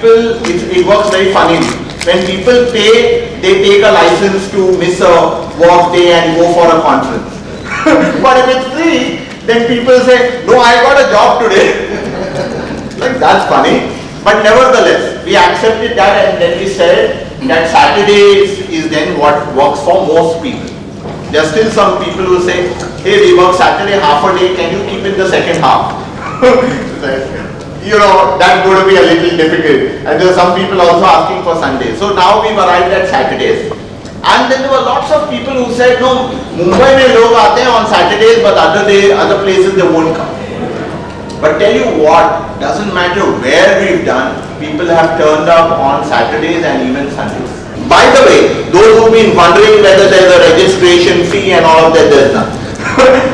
people, it works very funnily. When people pay, they take a license to miss a work day and go for a conference. But if it's free, then people say, no, I got a job today. Like, that's funny. But nevertheless, we accepted that, and then we said that Saturday is then what works for most people. There are still some people who say, hey, we work Saturday half a day, can you keep it the second half? You know, that's going to be a little difficult. And there are some people also asking for Sundays. So now we've arrived at Saturdays. And then there were lots of people who said, no, Mumbai mein log aate hain on Saturdays, but other places they won't come. But tell you what, doesn't matter where we've done, people have turned up on Saturdays and even Sundays. By the way, those who've been wondering whether there's a registration fee and all of that, there's none.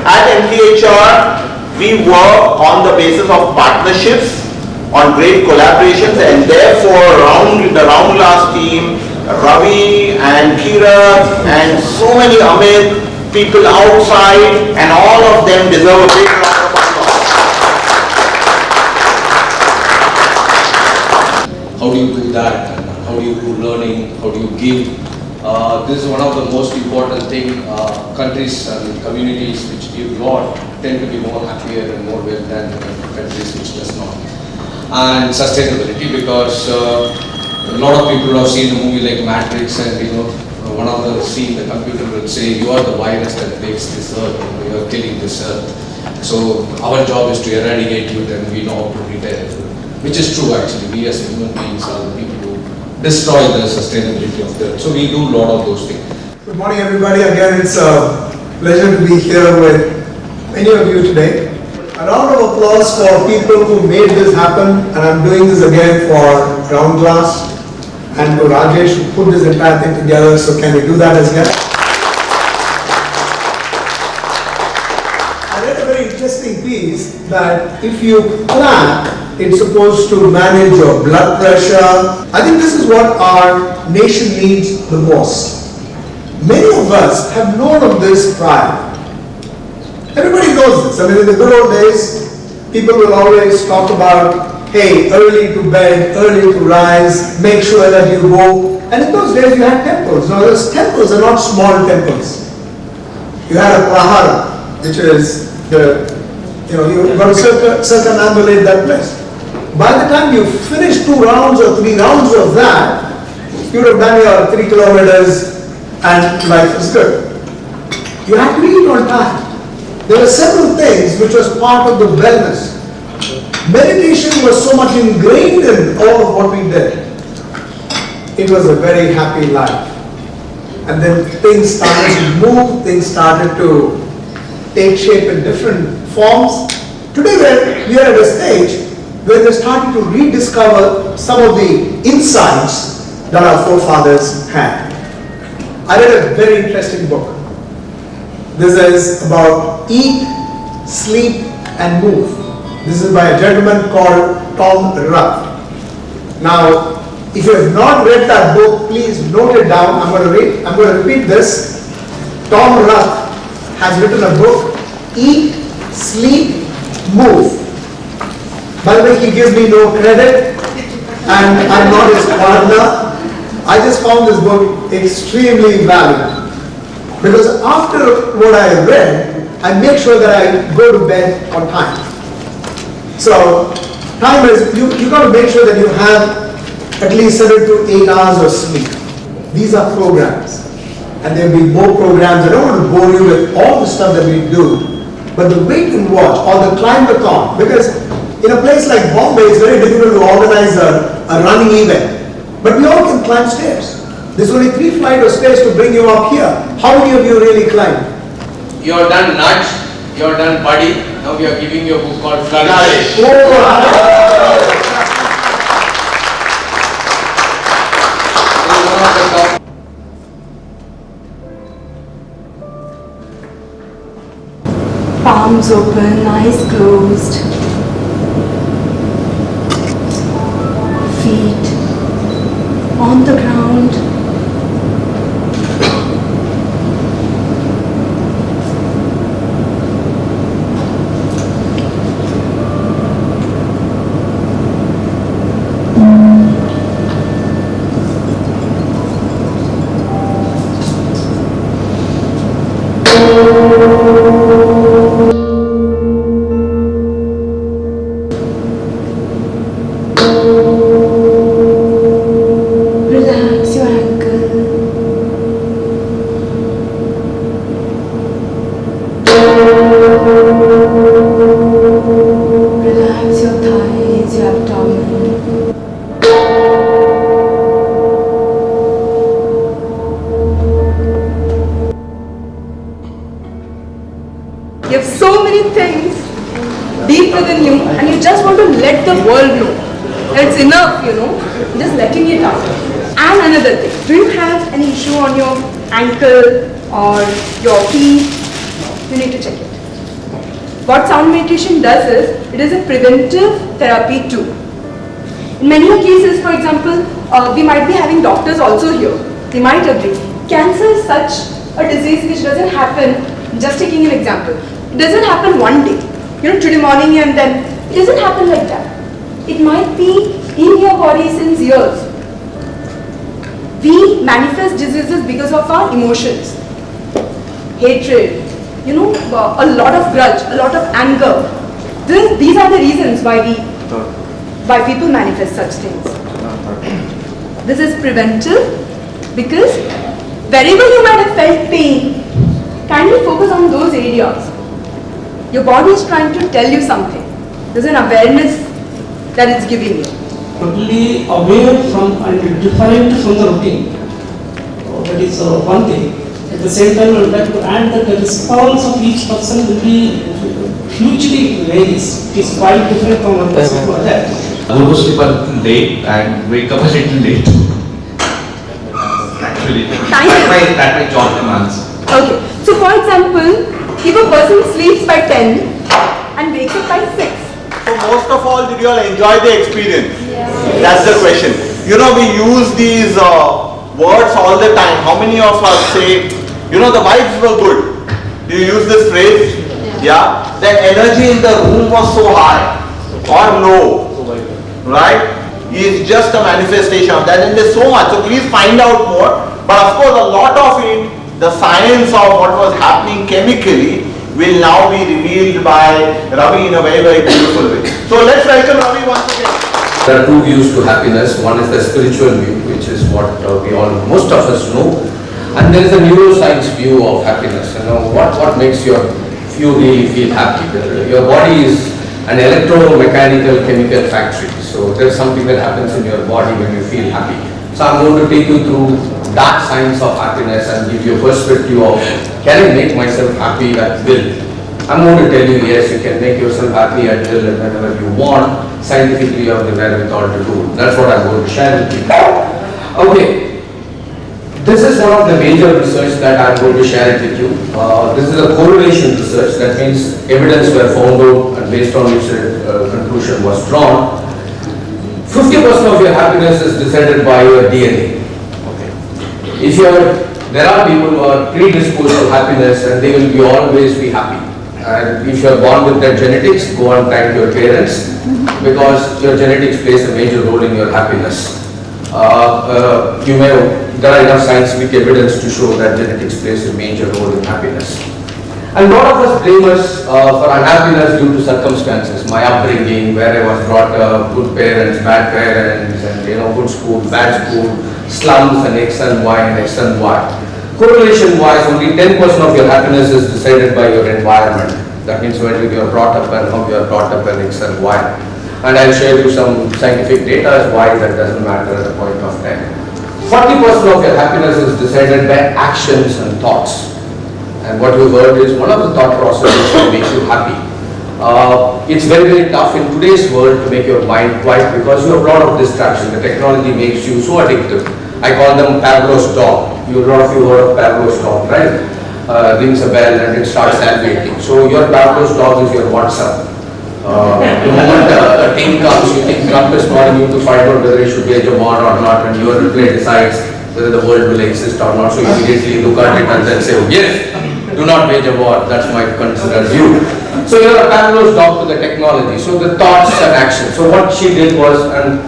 At MTHR, we work on the basis of partnerships, on great collaborations, and therefore the Round Glass team, Ravi and Kira and so many Amit, people outside, and all of them deserve a big round of applause. How do you do that? How do you do learning? How do you give? This is one of the most important thing. Countries and communities which give lot tend to be more happier and more well than countries which does not. And sustainability, because a lot of people have seen the movie like Matrix, and one of the scene, the computer will say, you are the virus that makes this earth, you are killing this earth. So our job is to eradicate it, and we know how to repair it. Which is true actually. We as human beings are the people who destroy the sustainability of the earth. So we do a lot of those things. Good morning everybody. Again, it's a pleasure to be here with many of you today. A round of applause for people who made this happen, and I'm doing this again for Round Glass and to Rajesh who put this entire thing together. So can we do that as well? I read a very interesting piece that if you clap, it's supposed to manage your blood pressure. I think this is what our nation needs the most. Many of us have known of this prior. Everybody knows this. I mean, in the good old days, people will always talk about, hey, early to bed, early to rise, make sure that you go. And in those days, you had temples. Now, those temples are not small temples. You had a prahara, which is you've got to circumambulate that place. By the time you finish 2 rounds or 3 rounds of that, you would have done your 3 kilometers and life is good. You have to eat on time. There were several things which was part of the wellness. Meditation was so much ingrained in all of what we did. It was a very happy life. And then things started to move, things started to take shape in different forms. Today we are at a stage where we're starting to rediscover some of the insights that our forefathers had. I read a very interesting book. This is about eat, sleep, and move. This is by a gentleman called Tom Ruff. Now, if you have not read that book, please note it down. I'm going to repeat this. Tom Ruff has written a book, Eat, Sleep, Move. By the way, he gives me no credit, and I'm not his partner. I just found this book extremely valuable. Because after what I read, I make sure that I go to bed on time. So, time is, you got to make sure that you have at least 7 to 8 hours of sleep. These are programs. And there will be more programs. I don't want to bore you with all the stuff that we do. But the wait and watch, or the climb-a-thon, because in a place like Bombay, it's very difficult to organize a running event. But we all can climb stairs. There's only 3 flights of stairs to bring you up here. How many of you really climb? You're done nudge, you're done buddy. Now we are giving you a book called Flourish. Palms open, eyes closed. Feet on the ground. the world know. It's enough, just letting it out. And another thing, do you have any issue on your ankle or your feet? You need to check it. What sound meditation does is, it is a preventive therapy too. In many cases, for example, we might be having doctors also here. They might agree. Cancer is such a disease which doesn't happen, just taking an example, it doesn't happen one day. Today morning and then, it doesn't happen like that. It might be in your body since years. We manifest diseases because of our emotions. Hatred, a lot of grudge, a lot of anger. These are the reasons why people manifest such things. This is preventive because wherever you might have felt pain, kindly focus on those areas. Your body is trying to tell you something. There's an awareness that it's giving you. Totally aware from and different from the routine. That is one thing. At the same time, I would like to add that the response of each person will be hugely varies. It is quite different from one person to another. Go to sleep a little late and wake up a little late. Actually, that my job demands. Okay. So for example, if a person sleeps by 10 and wakes up by 6. So most of all, did you all enjoy the experience? That's the question. We use these words all the time. How many of us say, the vibes were good? Do you use this phrase? Yeah. The energy in the room was so high or low, right? It's just a manifestation of that, and there's so much. So please find out more. But of course, a lot of it, the science of what was happening chemically, will now be revealed by Ravi in a very, very beautiful way. So let's welcome Ravi once again. There are two views to happiness. One is the spiritual view, which is what most of us know. And there is a neuroscience view of happiness. What makes you really feel happy? Your body is an electromechanical chemical factory. So there's something that happens in your body when you feel happy. So I'm going to take you through that science of happiness and give you a perspective of, can I make myself happy at will? I'm going to tell you, yes, you can make yourself happy at will and whenever you want. Scientifically, you have the wherewithal to do. That's what I'm going to share with you. Okay, this is one of the major research that I'm going to share it with you. This is a correlation research. That means evidence were found out and based on which conclusion was drawn. 50% of your happiness is decided by your DNA. There are people who are predisposed to happiness and they will always be happy. And if you are born with that genetics, go and thank your parents because your genetics plays a major role in your happiness. There are enough scientific evidence to show that genetics plays a major role in happiness. And a lot of us blame us for unhappiness due to circumstances, my upbringing, where I was brought up, good parents, bad parents, and good school, bad school, slums and X and Y and X and Y. Correlation wise, only 10% of your happiness is decided by your environment. That means where you are brought up and how you are brought up and X and Y. And I'll share you some scientific data as why that doesn't matter at the point of time. 40% of your happiness is decided by actions and thoughts. And what you heard is one of the thought processes that makes you happy. It's very, very tough in today's world to make your mind quiet because you have a lot of distraction. The technology makes you so addictive. I call them Pavlov's dog. A lot of you heard of Pavlov's dog, right? Rings a bell and it starts salivating. So your Pavlov's dog is your WhatsApp. The moment a team comes, you think Trump is calling you to find out whether it should be a Jamar or not, and your reply decides whether the world will exist or not. So you immediately look at it and then say, oh, yes, do not wage a war. That's my considered view. So you are a Pavlov's dog to the technology. So the thoughts and action. So what she did was a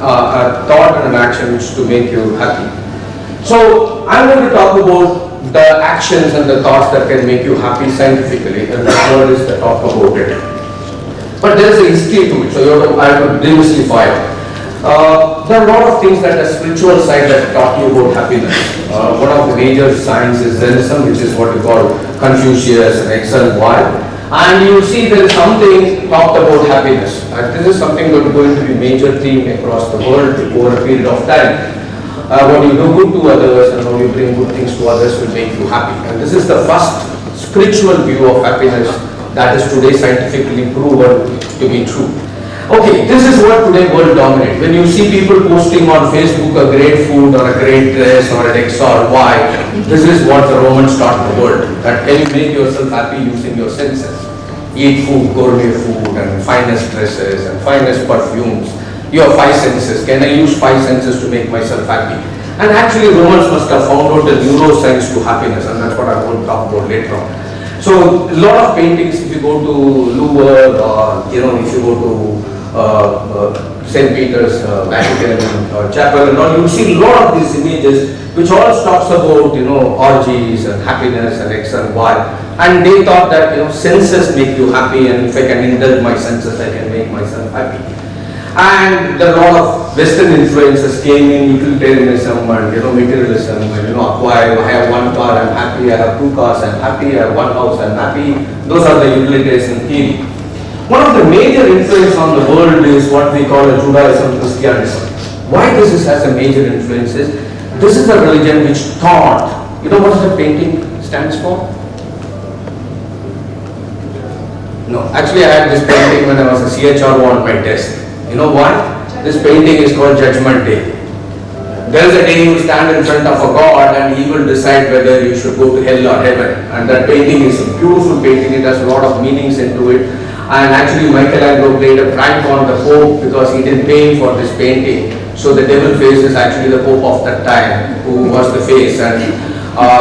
thought and an action which to make you happy. So I'm going to talk about the actions and the thoughts that can make you happy scientifically, and the third is the talk about it. But there is a history to it, so I have to demystify it. There are a lot of things that the spiritual side that taught you about happiness. One of the major science is Zennism, which is what you call Confucius and X and Y. And you see there is something talked about happiness. And this is something that is going to be major theme across the world over a period of time. What you do good to others and how you bring good things to others will make you happy. And this is the first spiritual view of happiness that is today scientifically proven to be true. Okay, this is what today world dominates. When you see people posting on Facebook a great food or a great dress or an X or Y, this is what the Romans taught the world. That can you make yourself happy using your senses? Eat food, gourmet food and finest dresses and finest perfumes. You have 5 senses. Can I use 5 senses to make myself happy? And actually Romans must have found out the neuroscience to happiness, and that's what I'm going to talk about later on. So a lot of paintings, if you go to Louvre or if you go to St. Peter's Vatican Chapel and all, you see a lot of these images which all talks about orgies and happiness and X and Y, and they thought that senses make you happy, and if I can indulge my senses I can make myself happy. And there are a lot of Western influences came in, utilitarianism and materialism, and acquire, I have 1 car, I'm happy, I have 2 cars, I'm happy, I have 1 house, I'm happy. Those are the utilitarian theory. One of the major influence on the world is what we call a Judaism, Christianism. Why this has a major influence is, this is a religion which thought, what the painting stands for? No, actually I had this painting when I was a CHRO on my desk. You know why? This painting is called Judgment Day. There is a day you stand in front of a God and He will decide whether you should go to hell or heaven. And that painting is a beautiful painting, it has a lot of meanings into it. And actually Michelangelo played a prank on the Pope because he didn't pay for this painting. So the devil face is actually the Pope of that time, who was the face. And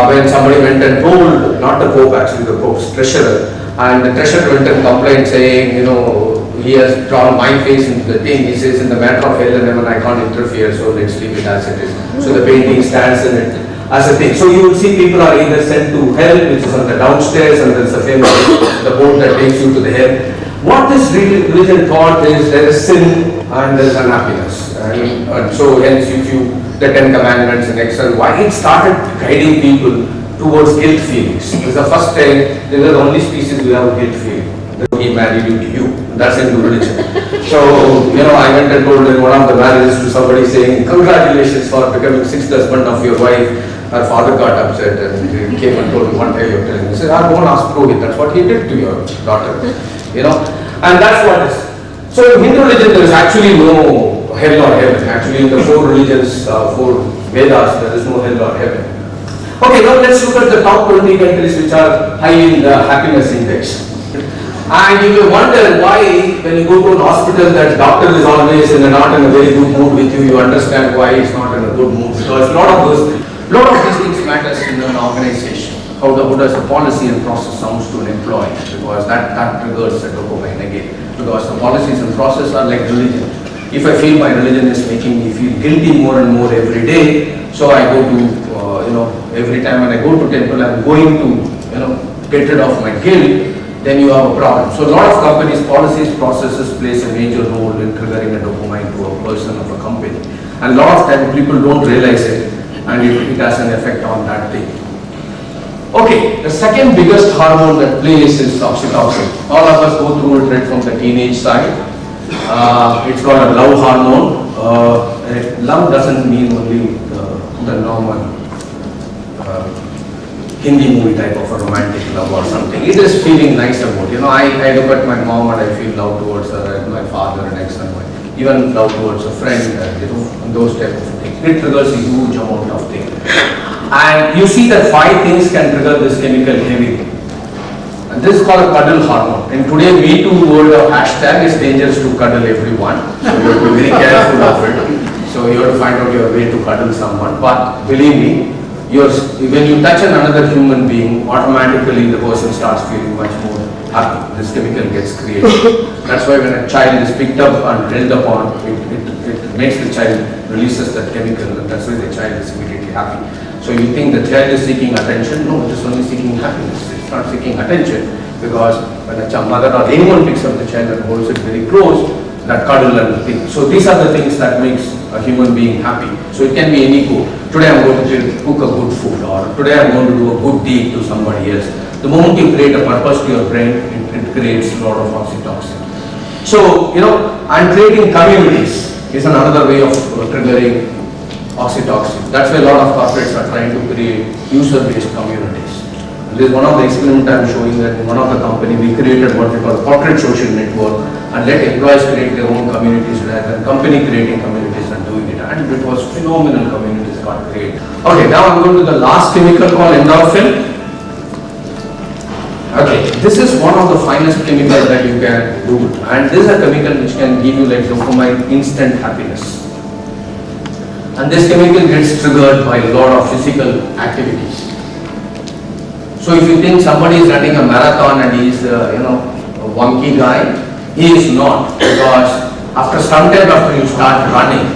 when somebody went and told, not the Pope actually, the Pope's treasurer, and the treasurer went and complained saying, he has drawn my face into the thing. He says, in the matter of hell and heaven I can't interfere, so let's leave it as it is. So the painting stands in it as a thing. So you will see people are either sent to hell, which is on the downstairs, and there's a famous the boat that takes you to the hell. What this religion taught is there is sin and there is unhappiness. And so hence if you, the 10 commandments and X and Y, it started guiding people towards guilt feelings. It's the first time, they were the only species who have a guilt feeling. He married you. That's into religion. So, I went and told in one of the marriages to somebody saying, congratulations for becoming 6th husband of your wife. Her father got upset and he came and told me, what are you telling me? He said, go and ask Purohit. That's what he did to your daughter. And that's what it is. So in Hindu religion there is actually no hell or heaven. Actually in the 4 religions, 4 Vedas, there is no hell or heaven. Okay, now let's look at the top 20 countries which are high in the happiness index. And you will wonder why when you go to an hospital that doctor is always not in a very good mood with you, you understand why he's not in a good mood, because a lot of these things matters in an organization. How does the policy and process sounds to an employee, because that triggers the dopamine again, because the policies and process are like religion. If I feel my religion is making me feel guilty more and more every day, so I go to, every time when I go to temple, I'm going to, get rid of my guilt, then you have a problem. So a lot of companies, policies, processes plays a major role in triggering a dopamine to a person of a company. And a lot of time people don't realize it, and it has an effect on that thing. Okay, the second biggest hormone that plays is oxytocin. All of us go through it right from the teenage side. It's called a love hormone. Love doesn't mean only the normal Hindi movie type of a romantic love or something. It is feeling nice about, I look at my mom and I feel love towards her, and my father and X and Y. Even love towards a friend, and those type of things. It triggers a huge amount of things. And you see that 5 things can trigger this chemical heavily. And this is called a cuddle hormone. And today Me Too world of hashtag is dangerous to cuddle everyone. So you have to be very careful of it. So you have to find out your way to cuddle someone. But believe me, when you touch another human being, automatically the person starts feeling much more happy. This chemical gets created. That's why when a child is picked up and held upon, it makes the child releases that chemical, and that's why the child is immediately happy. So you think the child is seeking attention? No, it is only seeking happiness. It's not seeking attention, because when a mother or anyone picks up the child and holds it very close, that cuddle and the thing. So these are the things that makes a human being happy. So it can be any goal. Today I'm going to cook a good food, or today I'm going to do a good deed to somebody else. The moment you create a purpose to your brain, it creates a lot of oxytocin. So, and creating communities is another way of triggering oxytocin. That's why a lot of corporates are trying to create user-based communities. This is one of the experiments I am showing that in one of the company we created what we call a corporate social network and let employees create their own communities rather than company creating communities and doing it. And it was phenomenal communities got created. Okay, now I'm going to the last chemical called endorphin. Okay, this is one of the finest chemicals that you can do, and this is a chemical which can give you like dopamine instant happiness. And this chemical gets triggered by a lot of physical activities. So if you think somebody is running a marathon and he is a wonky guy, he is not, because after some time after you start running,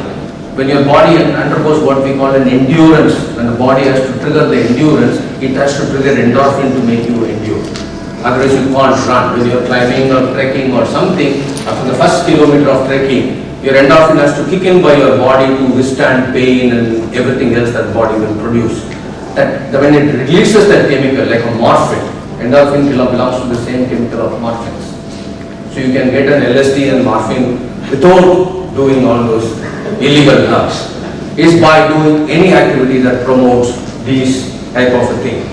when your body undergoes what we call an endurance, when the body has to trigger the endurance, it has to trigger endorphin to make you endure. Otherwise you can't run. When you're climbing or trekking or something, after the first kilometer of trekking, your endorphin has to kick in by your body to withstand pain and everything else that the body will produce. When it releases that chemical, like a morphine, endorphin belongs to the same chemical of morphines. So you can get an LSD and morphine without doing all those illegal drugs. Is by doing any activity that promotes these type of a thing.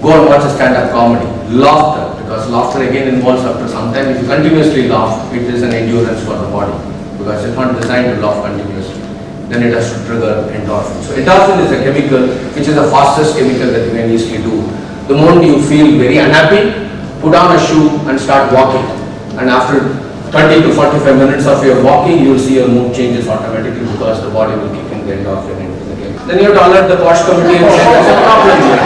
Go and watch a stand-up comedy. Laughter, because laughter again involves after some time. If you continuously laugh, it is an endurance for the body, because it's not designed to laugh continuously. Then it has to trigger endorphin. So endorphin is a chemical which is the fastest chemical that you can easily do. The moment you feel very unhappy, put on a shoe and start walking. And after 30 to 45 minutes of your walking, you will see your mood changes automatically because the body will kick in the endorphin into the game. Then you have to alert the watch committee and say there's a problem here.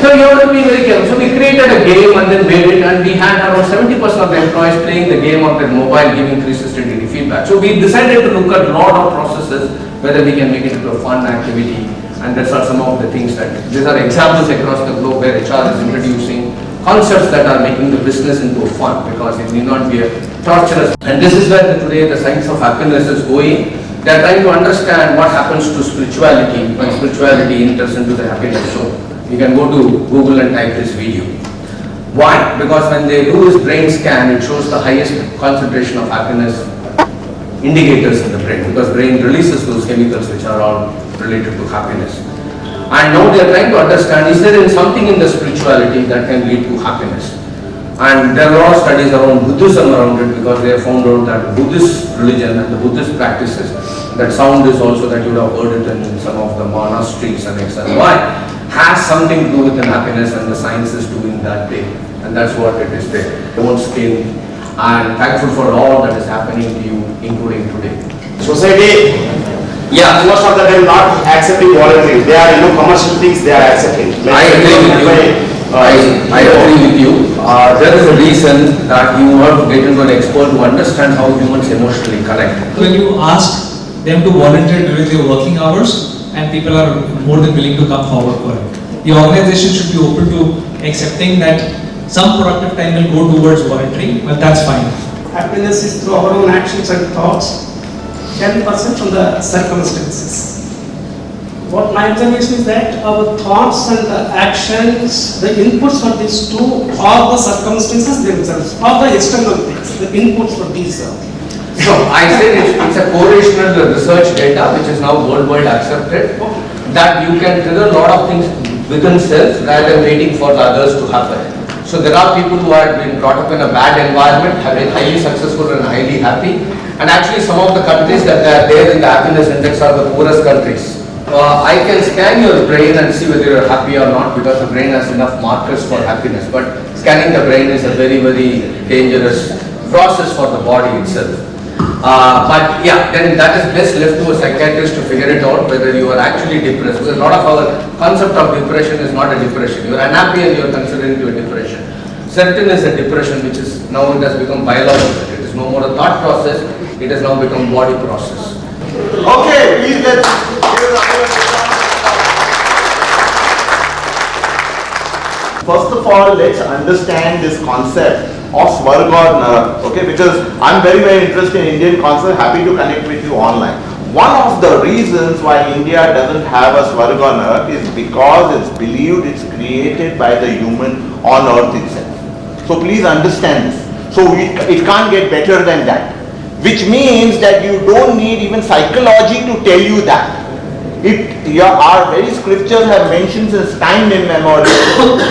So you have to be very careful. So we created a game and then made it, and we had around 70% of the employees playing the game on their mobile, giving 360-degree feedback. So we decided to look at a lot of processes, whether we can make it into a fun activity, and these are some of the things that, these are examples across the globe where HR is introducing concepts that are making the business into fun, because it need not be a torturous. And this is where today the science of happiness is going. They are trying to understand what happens to spirituality when spirituality enters into the happiness. So you can go to Google and type this video. Why? Because when they do this brain scan, it shows the highest concentration of happiness indicators in the brain, because brain releases those chemicals which are all related to happiness. And now they are trying to understand, is there something in the spirituality that can lead to happiness? And there are a lot of studies around Buddhism around it, because they have found out that Buddhist religion and the Buddhist practices, that sound is also that you would have heard it in some of the monasteries and etc. Why? Has something to do with the happiness, and the science is doing that thing. And that's what it is there. Don't skin. And thankful for all that is happening to you, including today. Society, Yeah, most of the time not accepting voluntary. They are, commercial things they are accepting. I agree with you. I agree with you. There is a reason that you have to get into an expert to understand how humans emotionally connect. When you ask them to volunteer during their working hours, and people are more than willing to come forward for it. The organization should be open to accepting that some productive time will go towards volunteering, but that's fine. Happiness is through our own actions and thoughts, 10% from the circumstances. What my observation is that our thoughts and the actions, the inputs for these two are the circumstances themselves, or the external things, the inputs for these. So I said it's a correlational research data which is now worldwide accepted, that you can trigger a lot of things within self rather than waiting for the others to happen. So there are people who have been brought up in a bad environment, have been highly successful and highly happy, and actually some of the countries that are there in the happiness index are the poorest countries. I can scan your brain and see whether you're happy or not, because the brain has enough markers for happiness, but scanning the brain is a very, very dangerous process for the body itself. But yeah, then that is best left to a psychiatrist to figure it out whether you are actually depressed, because a lot of our concept of depression is not a depression. You are unhappy and you are considering it a depression. Certain is a depression which is now it has become biological. It is no more a thought process, it has now become body process. Okay, please let's give a round of applause. First of all, let's understand this concept of Swarga or Narak, okay, because I'm very, very interested in Indian concept, happy to connect with you online. One of the reasons why India doesn't have a Swarga or Narak is because it's believed it's created by the human on earth itself. So please understand this. So it can't get better than that. Which means that you don't need even psychology to tell you that. Our very scriptures have mentioned since time immemorial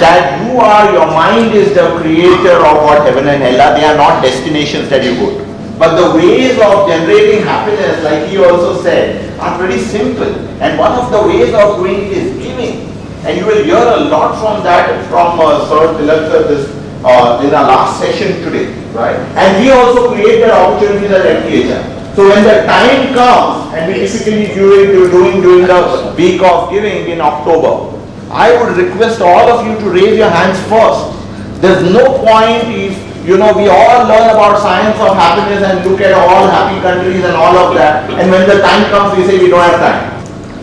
that your mind is the creator of what heaven and hell are. They are not destinations that you go to. But the ways of generating happiness, like he also said, are pretty simple. And one of the ways of doing it is giving. And you will hear a lot from that from Sir Tilak sir in our last session today, right? And we also create that opportunities at MTHR. So when the time comes, and we typically do it during the week of giving in October, I would request all of you to raise your hands first. There's no point if, we all learn about science of happiness and look at all happy countries and all of that, and when the time comes we say we don't have time.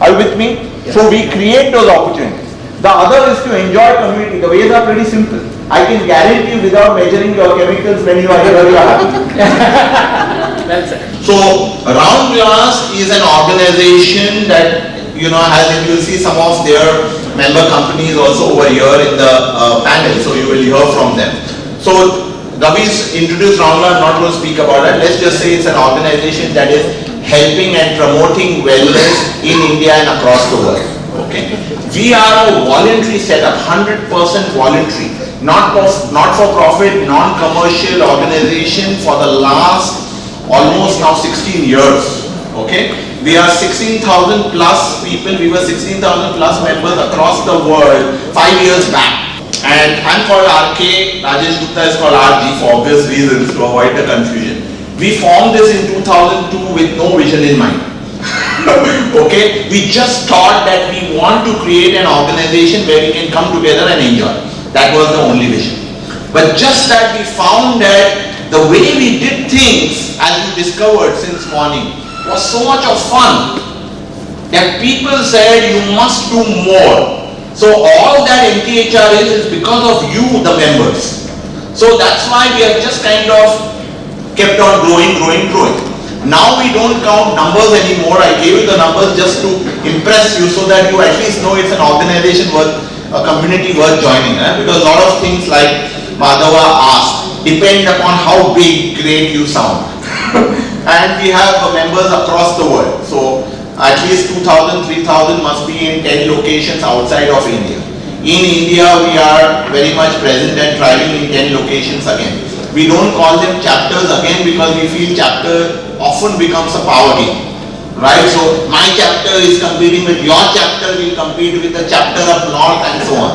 Are you with me? Yes. So we create those opportunities. The other is to enjoy community. The ways are pretty simple. I can guarantee without measuring your chemicals when you are here, you are happy. Well said. So, Round Glass is an organization that, you will see some of their member companies also over here in the panel, so you will hear from them. So, Ravi's introduced Round Glass, I'm not going to speak about that. Let's just say it's an organization that is helping and promoting wellness in India and across the world. Okay. We are a voluntary setup, 100% voluntary, not for profit, non-commercial organization for the last almost now 16 years. Okay, we are 16,000 plus people. We were 16,000 plus members across the world 5 years back. And I'm called RK, Rajesh Gupta is called RG for obvious reasons to avoid the confusion. We formed this in 2002 with no vision in mind. Okay, we just thought that we want to create an organization where we can come together and enjoy. That was the only vision. But just that we found that the way we did things, as we discovered since morning, was so much of fun that people said you must do more. So all that MTHR is because of you, the members. So that's why we have just kind of kept on growing. Now we don't count numbers anymore. I gave you the numbers just to impress you so that you at least know it's an organization worth, a community worth joining. Because a lot of things like Madhava asked depend upon how big, great you sound. And we have members across the world. So at least 2,000, 3,000 must be in 10 locations outside of India. In India, we are very much present and thriving in 10 locations again. We don't call them chapters again because we feel chapter often becomes a power game. Right? So my chapter is competing with your chapter, will compete with the chapter up north and so on.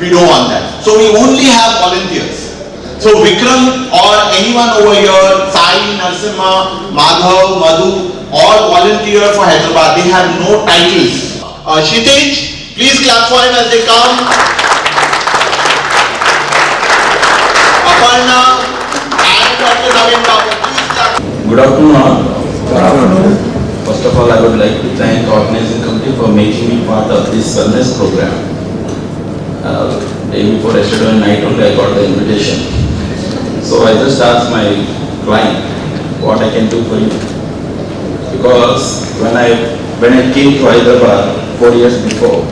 We don't want that. So we only have volunteers. So Vikram or anyone over here, Sai, Narsimha, Madhav, Madhu, all volunteer for Hyderabad. They have no titles. Kshitij, please clap for him as they come. Aparna and Dr. Naveen Babu, please clap. Good afternoon all. Good afternoon. First of all, I would like to thank the organizing committee for making me part of this wellness program. Day before yesterday night only I got the invitation. So I just asked my client what I can do for you. Because when I came to Hyderabad 4 years before,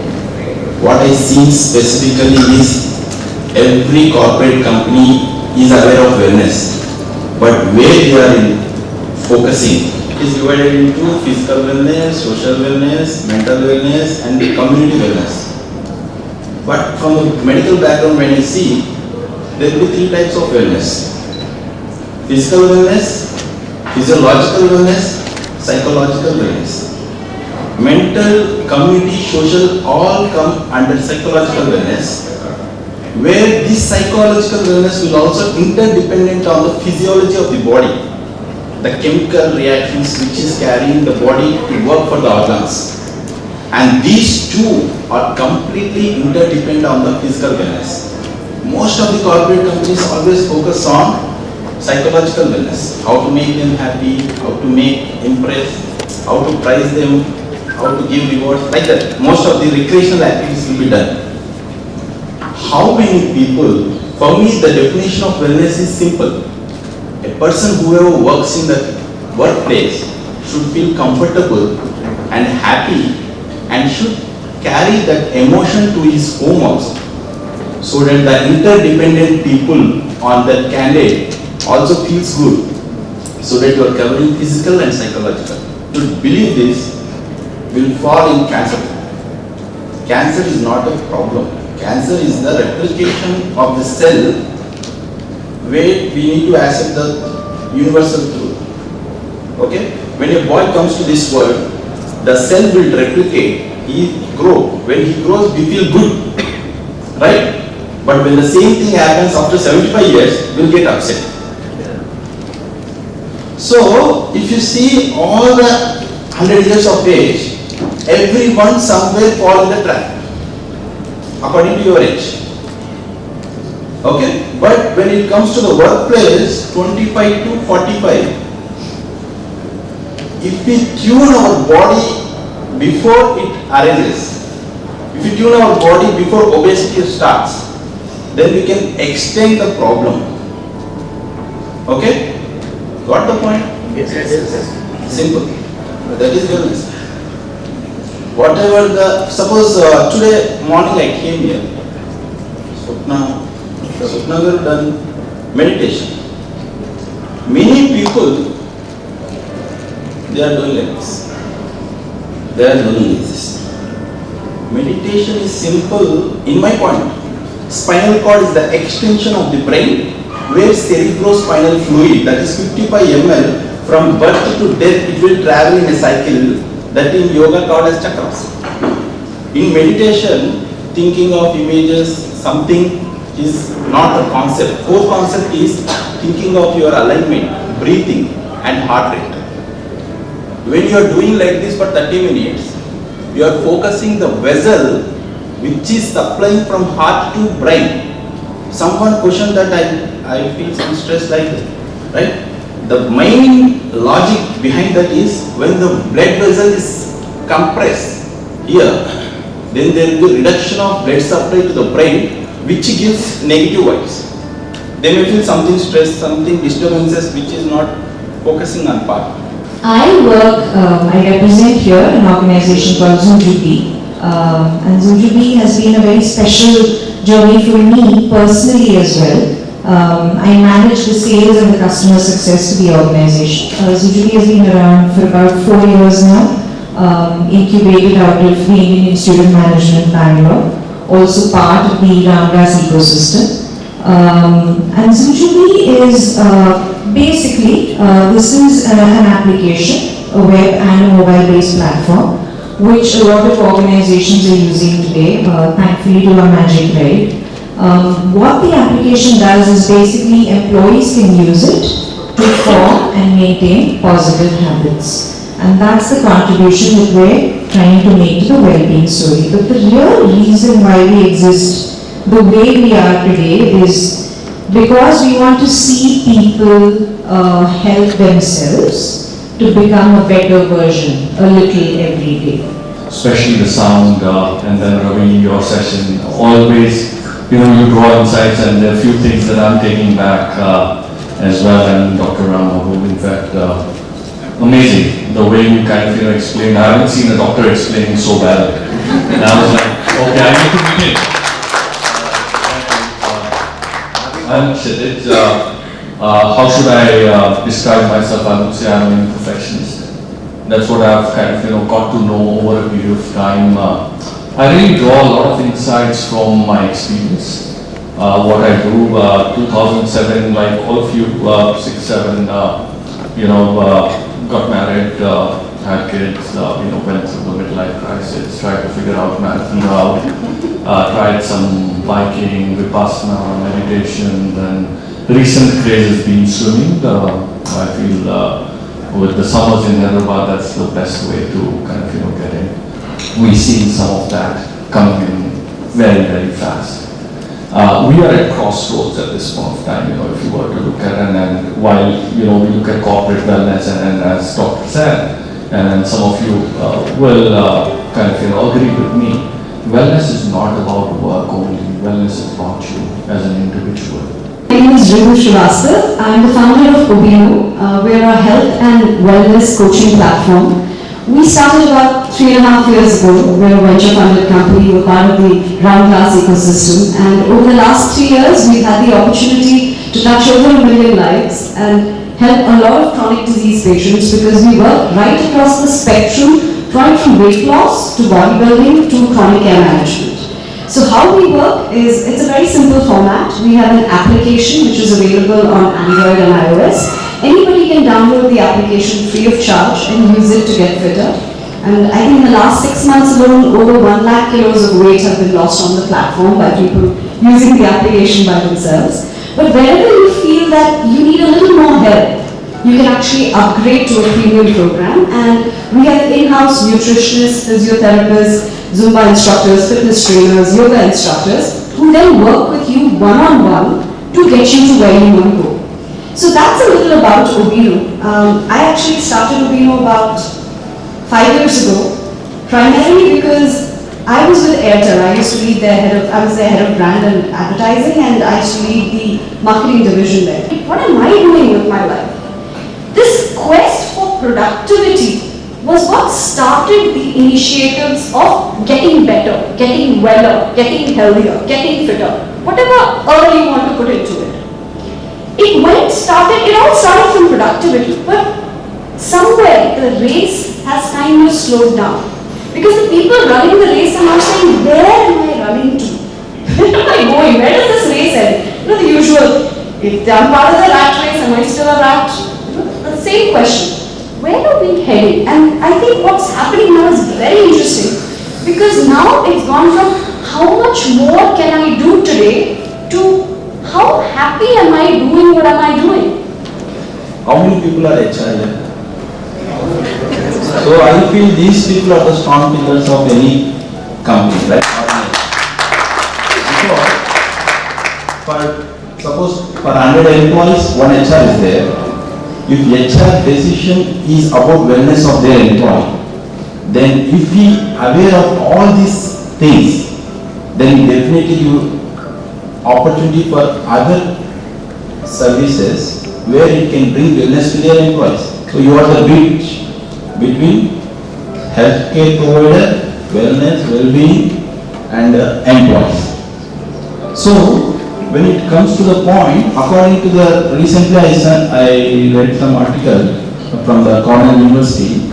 what I see specifically is every corporate company is aware of wellness, but where they are focusing is divided into physical wellness, social wellness, mental wellness and community wellness. But from the medical background, when you see, there will be 3 types of wellness: physical wellness, physiological wellness, psychological wellness. Mental, community, social all come under psychological wellness, where this psychological wellness will also interdependent on the physiology of the body, the chemical reactions which is carrying the body to work for the organs. And these two are completely interdependent on the physical wellness. Most of the corporate companies always focus on psychological wellness, how to make them happy, how to impress, how to prize them, how to give rewards, like that. Most of the recreational activities will be done. How many people, for me the definition of wellness is simple. A person whoever works in the workplace should feel comfortable and happy and should carry that emotion to his home also, so that the interdependent people on that candidate also feels good, so that you are covering physical and psychological. To believe this, will fall in cancer. Cancer is not a problem. Cancer is the replication of the cell where we need to accept the universal truth. Okay? When a boy comes to this world, the cell will replicate, he grow. When he grows, we feel good, right? But when the same thing happens after 75 years, we'll get upset. So, if you see all the 100 years of age, everyone somewhere fall in the trap, according to your age. Okay? But when it comes to the workplace, 25 to 45, if we tune our body before it arises, if we tune our body before obesity starts, then we can extend the problem. Okay? Got the point? Yes. Simple. That is wellness. Whatever the, suppose today morning I came here, Swapna will done meditation. Many people, they are doing like this. They are doing this. Meditation is simple in my point. Spinal cord is the extension of the brain where cerebrospinal fluid, that is 55 ml, from birth to death it will travel in a cycle that in yoga called as chakras. In meditation, thinking of images, something is not a concept. Core concept is thinking of your alignment, breathing and heart rate. When you are doing like this for 30 minutes, you are focusing the vessel which is supplying from heart to brain. Someone questioned that I feel some stress like that, right? The main logic behind that is when the blood vessel is compressed here, then there will be reduction of blood supply to the brain which gives negative vibes. They may feel something stress, something disturbances which is not focusing on part. I represent here an organization called Zujubi, and Zujubi has been a very special journey for me personally as well. I manage the sales and the customer success to the organization. Zujubi has been around for about 4 years now, incubated out of the Indian Institute of Management, Bangalore, also part of the Ramdas ecosystem. And Zujubi is basically, this is an application, a web and a mobile-based platform, which a lot of organizations are using today, thankfully to our magic, right? What the application does is basically employees can use it to form and maintain positive habits. And that's the contribution that we're trying to make to the well-being story. But the real reason why we exist the way we are today is because we want to see people help themselves to become a better version, a little every day. Especially the sound and then Ravi, your session, always, you draw insights, and there are a few things that I'm taking back as well, and Dr. Rama, who in fact, amazing, the way you kind of explained. I haven't seen a doctor explaining so well. And I was like, okay, I need to begin. And Kshitij, how should I describe myself? I would say I'm an imperfectionist. That's what I've kind of got to know over a period of time. I really draw a lot of insights from my experience. What I do, 2007, like all of you, 6, 7, got married, had kids, went through the midlife crisis, tried to figure out marathon route, tried some biking, vipassana, meditation, then the recent craze has been swimming. I feel with the summers in Hyderabad, that's the best way to kind of get in. We see some of that coming in very, very fast. We are at crossroads at this point of time, if you were to look at it, and while, we look at corporate wellness, and as Dr. said, and some of you will kind of, agree with me, wellness is not about work only, wellness is about you as an individual. My name is Ritu Srivastava. I am the founder of Obino. We are a health and wellness coaching platform. We started about 3.5 years ago. We're a venture-funded company. We're part of the Ramdas ecosystem. And over the last 3 years, we've had the opportunity to touch over 1 million lives and help a lot of chronic disease patients, because we work right across the spectrum right from weight loss to bodybuilding to chronic care management. So how we work is, it's a very simple format. We have an application which is available on Android and iOS. Anybody can download the application free of charge and use it to get fitter. And I think in the last 6 months alone, over 1 lakh kilos of weight have been lost on the platform by people using the application by themselves. But wherever you feel that you need a little more help, you can actually upgrade to a premium program, and we have in-house nutritionists, physiotherapists, Zumba instructors, fitness trainers, yoga instructors who then work with you one-on-one to get you to where you want to go. So that's a little about Obino. I actually started Obino about 5 years ago, primarily because I was with Airtel. I used to lead I was their head of brand and advertising, and I used to lead the marketing division there. What am I doing with my life? This quest for productivity was what started the initiatives of getting better, getting weller, getting healthier, getting fitter, whatever earl you want to put into it. It all started from productivity, but somewhere the race has kind of slowed down. Because the people running the race are now saying, where am I running to? Where am I going? Where does this race end? The usual, if I'm part of the rat race, am I still a rat? The same question. Where are we heading? And I think what's happening now is very interesting, because now it's gone from how much more can I do today to how happy am I doing what am I doing? How many people are HR here? So I feel these people are the strong pillars of any company, right? Because suppose for 100 employees, one HR is there. If HR decision is about wellness of their employee, then if we are aware of all these things, then definitely give opportunity for other services where it can bring wellness to their employees. So you are the bridge between healthcare provider, wellness, well-being and employees. So when it comes to the point, according to the recently I read some article from the Cornell University.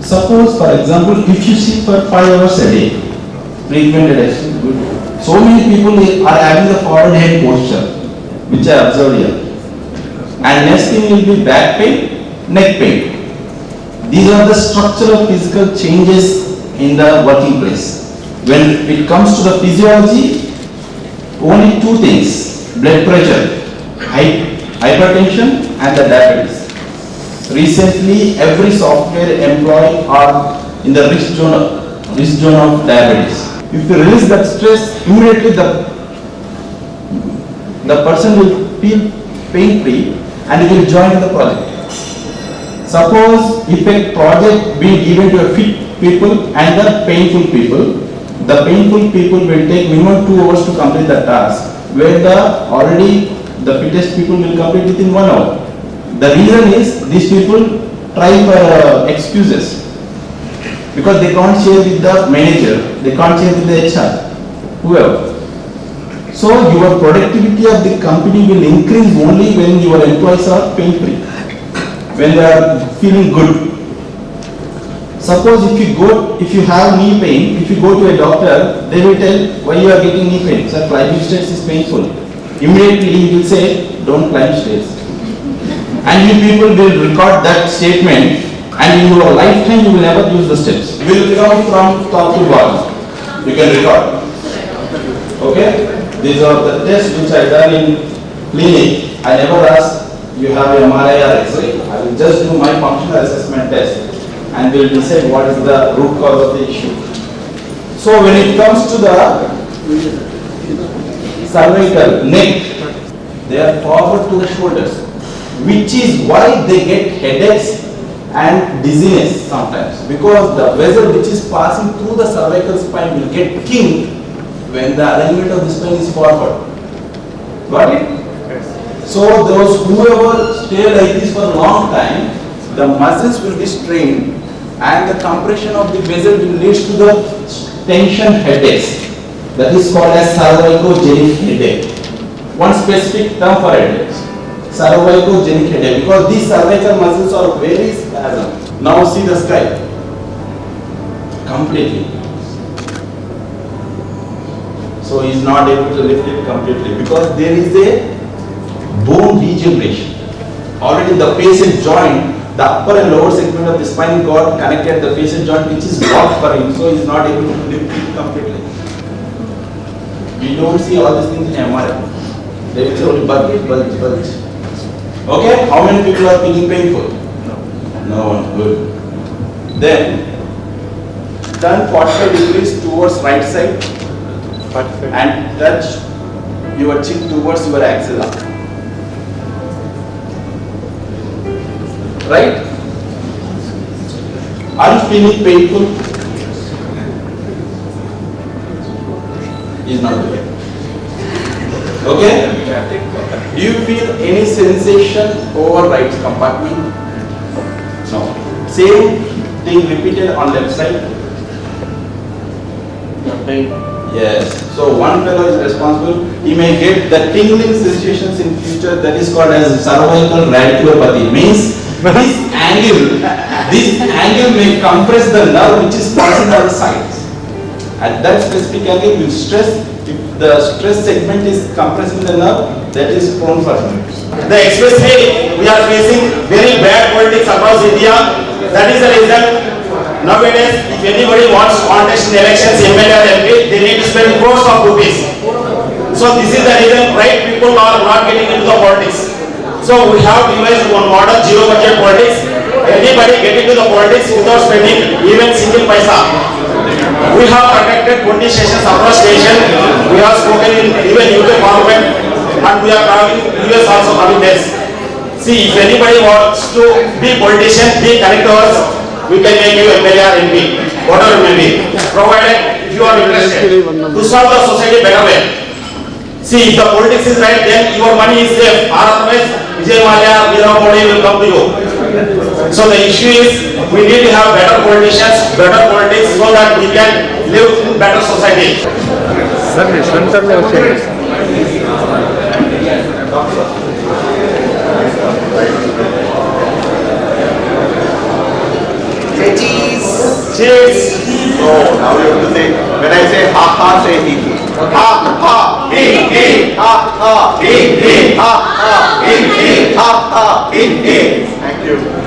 Suppose, for example, if you sit for 5 hours a day, treatment a day, so many people are having the forward head posture, which I observed here. And next thing will be back pain, neck pain. These are the structural physical changes in the working place. When it comes to the physiology, only 2 things: blood pressure, hypertension and the diabetes. Recently, every software employee are in the risk zone of diabetes. If you release that stress, immediately the person will feel pain-free and he will join the project. Suppose if a project be given to a fit people and the painful people will take minimum 2 hours to complete the task, where the fittest people will complete within 1 hour. The reason is these people try for excuses, because they can't share with the manager, they can't share with the HR, whoever. So your productivity of the company will increase only when your employees are pain-free, when they are feeling good. Suppose if you have knee pain, if you go to a doctor, they will tell why you are getting knee pain. Sir, climbing stairs is painful. Immediately he will say, don't climb stairs. And you people will record that statement, and in your lifetime you will never use the steps. You will count from top to bottom. You can record. Okay? These are the tests which I done in clinic. I never ask you have a MRI or X-ray. I will just do my functional assessment test and will decide what is the root cause of the issue. So when it comes to the cervical, neck, they are forward to the shoulders, which is why they get headaches and dizziness sometimes, because the vessel which is passing through the cervical spine will get kinked when the alignment of the spine is forward. Got it? So those whoever stay like this for a long time, the muscles will be strained and the compression of the vessel will lead to the tension headaches. That is called as cervicogenic headache. One specific term for headaches. Cervicogenic headache, because these cervical muscles are very spasm. Now see the sky. completely. So he is not able to lift it completely because there is a bone regeneration. Already the facet joint, the upper and lower segment of the spine got connected the facet joint which is blocked for him, so he is not able to lift it completely. We don't see all these things in MRI. They will say only bulge. Okay, how many people are feeling painful? No one, good. Then turn 45 degrees towards right side and touch your chin towards your axilla. Right? Are you feeling painful? Is not good. Okay? Do you feel any sensation over right compartment? No. Same thing repeated on left side? Yes. So one fellow is responsible. He may get the tingling sensations in future, that is called as cervical radiculopathy. Means this angle may compress the nerve which is passing on the sides. At that specific angle you stress. If the stress segment is compressing the nerve, that is prone for him. The expressway, we are facing very bad politics across India. That is the reason nowadays, if anybody wants to contest in elections, MLA or MP, they need to spend crores of rupees. So this is the reason right people are not getting into the politics. So we have devised one model, zero budget politics. Anybody get into the politics without spending even single paisa. We have conducted 20 sessions across nation. We have spoken in even UK Parliament and we are coming US also coming next. See, if anybody wants to be politician, be connectors, we can make you MLA or MP, whatever it may be, provided if you are interested to serve the society better way. See, if the politics is right, then your money is safe. Otherwise, Vijay Mallya, Nirav Modi will come to you. So the issue is, we need to have better politicians, better politics, so that we can live in better society. Cheers. So now you have to say, when I say ha ha, say he he. Ha ha, he he. Ha ha, he he. Ha ha, he he. Ha ha, he he. Thank you.